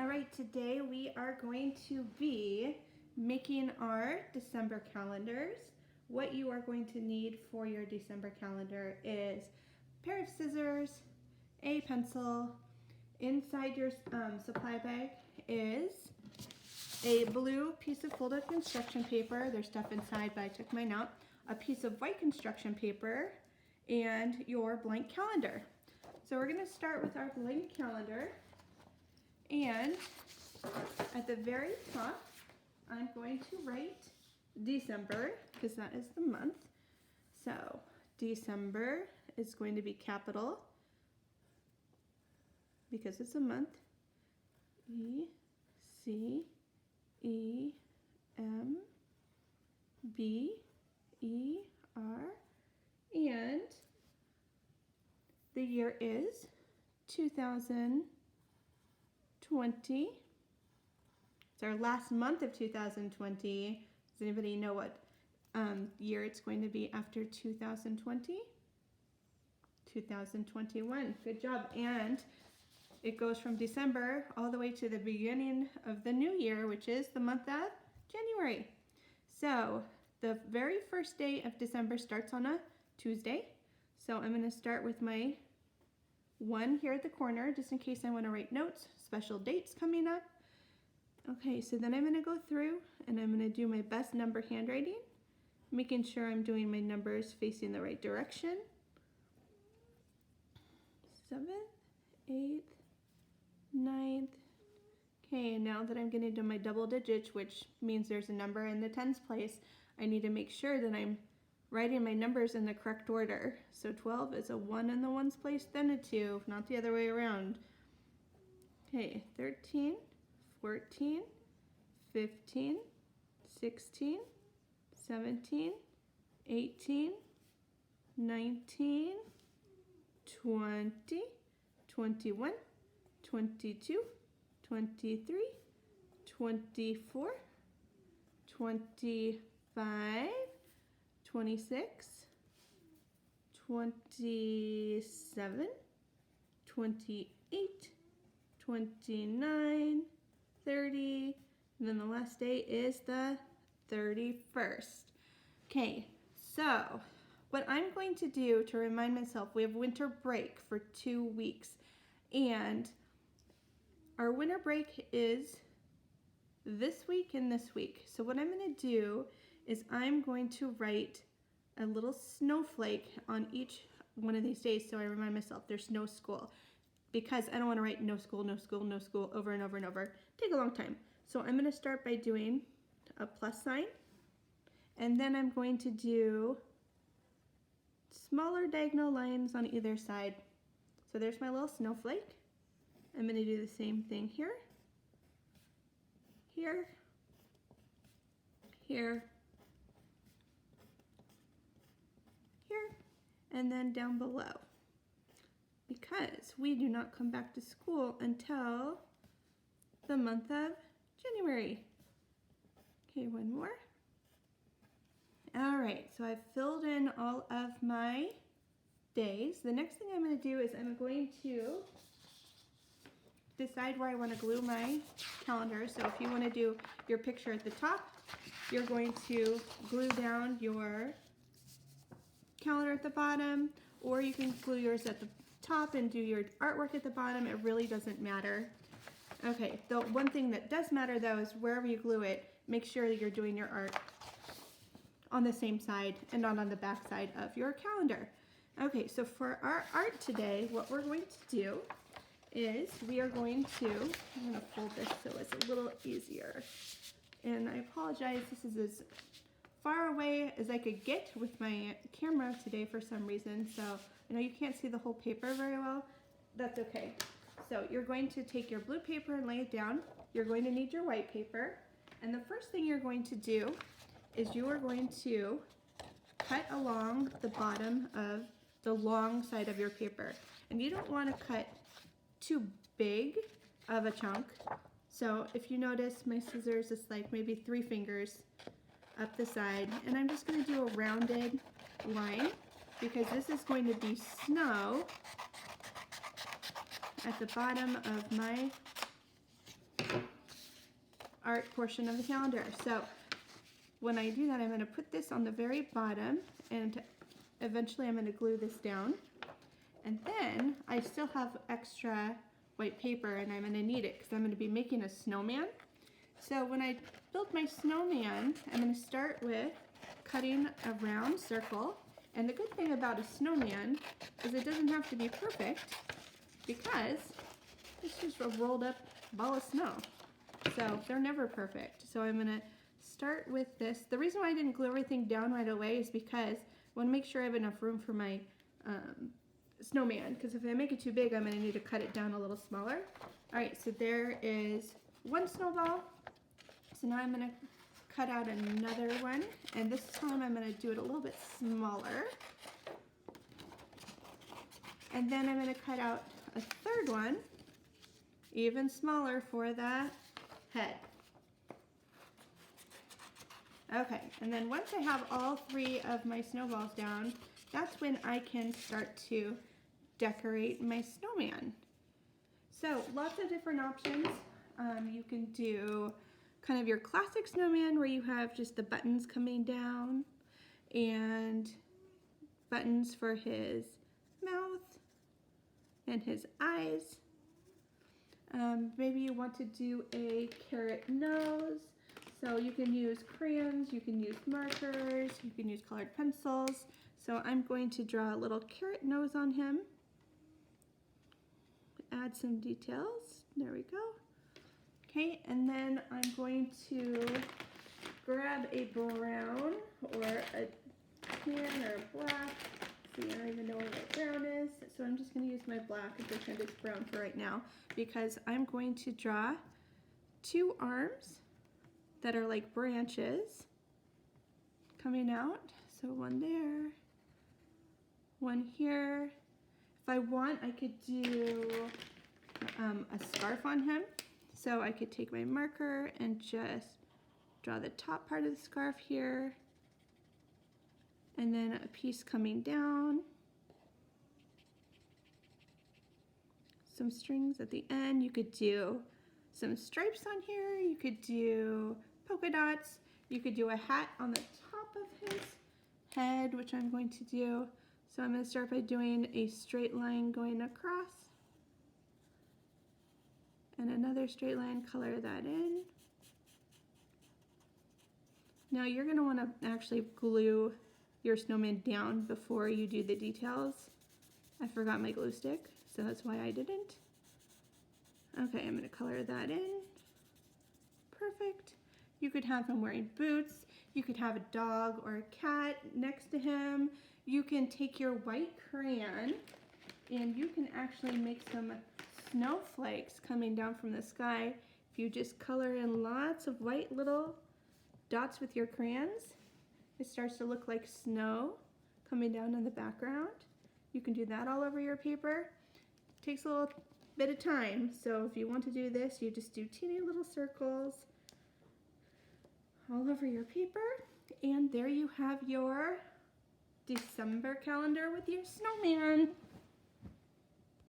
All right, today we are going to be making our December calendars. What you are going to need for your December calendar is a pair of scissors, a pencil. Inside your supply bag is a blue piece of folded construction paper. There's stuff inside, but I took mine out. A piece of white construction paper and your blank calendar. So we're going to start with our blank calendar. And at the very top, I'm going to write December, because that is the month. So December is going to be capital, because it's a month. E-C-E-M-B-E-R. And the year is 2020. It's our last month of 2020. Does anybody know what year it's going to be after 2020? 2021. Good job. And it goes from December all the way to the beginning of the new year, which is the month of January. So the very first day of December starts on a Tuesday. So I'm going to start with my 1 here at the corner, just in case I want to write notes, special dates coming up. Okay, so then I'm going to go through and I'm going to do my best number handwriting, making sure I'm doing my numbers facing the right direction. 7th, 8th, 9th. Okay, now that I'm getting to my double digits, which means there's a number in the tens place, I need to make sure that I'm writing my numbers in the correct order. So 12 is a 1 in the ones place, then a 2, not the other way around. Okay, 13, 14, 15, 16, 17, 18, 19, 20, 21, 22, 23, 24, 25, 26, 27, 28, 29, 30, and then the last day is the 31st. Okay, so what I'm going to do to remind myself, we have winter break for 2 weeks, and our winter break is this week and this week. So what I'm going to do is I'm going to write a little snowflake on each one of these days so I remind myself there's no school, because I don't want to write no school, no school, no school over and over and over. Take a long time. So I'm going to start by doing a plus sign, and then I'm going to do smaller diagonal lines on either side. So there's my little snowflake. I'm going to do the same thing here, here, here, here, and then down below, because we do not come back to school until the month of January. Okay, one more. All right, so I've filled in all of my days. The next thing I'm going to do is I'm going to decide where I want to glue my calendar. So if you want to do your picture at the top, you're going to glue down your calendar at the bottom, or you can glue yours at the top and do your artwork at the bottom. It really doesn't matter. Okay, the one thing that does matter though is wherever you glue it, make sure that you're doing your art on the same side and not on the back side of your calendar. Okay, so for our art today, what we're going to do is we are going to, I'm going to fold this so it's a little easier. And I apologize, this is as far away as I could get with my camera today for some reason. So I know you can't see the whole paper very well. That's okay. So you're going to take your blue paper and lay it down. You're going to need your white paper. And the first thing you're going to do is you are going to cut along the bottom of the long side of your paper. And you don't want to cut too big of a chunk. So if you notice, my scissors is like maybe 3 fingers up the side, and I'm just going to do a rounded line because this is going to be snow at the bottom of my art portion of the calendar. So when I do that, I'm going to put this on the very bottom, and eventually I'm going to glue this down. And then I still have extra white paper, and I'm going to need it because I'm going to be making a snowman. So when I build my snowman, I'm going to start with cutting a round circle. And the good thing about a snowman is it doesn't have to be perfect, because it's just a rolled up ball of snow. So they're never perfect. So I'm going to start with this. The reason why I didn't glue everything down right away is because I want to make sure I have enough room for my snowman, because if I make it too big, I'm going to need to cut it down a little smaller. All right, so there is one snowball. So now I'm going to cut out another one, and this time I'm going to do it a little bit smaller. And then I'm going to cut out a third one, even smaller, for that head. Okay, and then once I have all three of my snowballs down, that's when I can start to decorate my snowman. So lots of different options. You can do kind of your classic snowman where you have just the buttons coming down and buttons for his mouth and his eyes. Maybe you want to do a carrot nose. So you can use crayons, you can use markers, you can use colored pencils. So I'm going to draw a little carrot nose on him. Add some details. There we go. Okay, and then I'm going to grab a brown or a tan or a black. See, I don't even know what brown is. So I'm just going to use my black and pretend it's brown for right now, because I'm going to draw two arms that are like branches coming out. So one there, one here. If I want, I could do a scarf on him. So I could take my marker and just draw the top part of the scarf here, and then a piece coming down, some strings at the end. You could do some stripes on here, you could do polka dots, you could do a hat on the top of his head, which I'm going to do. So I'm going to start by doing a straight line going across, and another straight line, color that in. Now you're going to want to actually glue your snowman down before you do the details. I forgot my glue stick, so that's why I didn't. Okay, I'm going to color that in. Perfect. You could have him wearing boots. You could have a dog or a cat next to him. You can take your white crayon and you can actually make some snowflakes coming down from the sky. If you just color in lots of white little dots with your crayons, it starts to look like snow coming down in the background. You can do that all over your paper. It takes a little bit of time, so if you want to do this, you just do teeny little circles all over your paper, and there you have your December calendar with your snowman.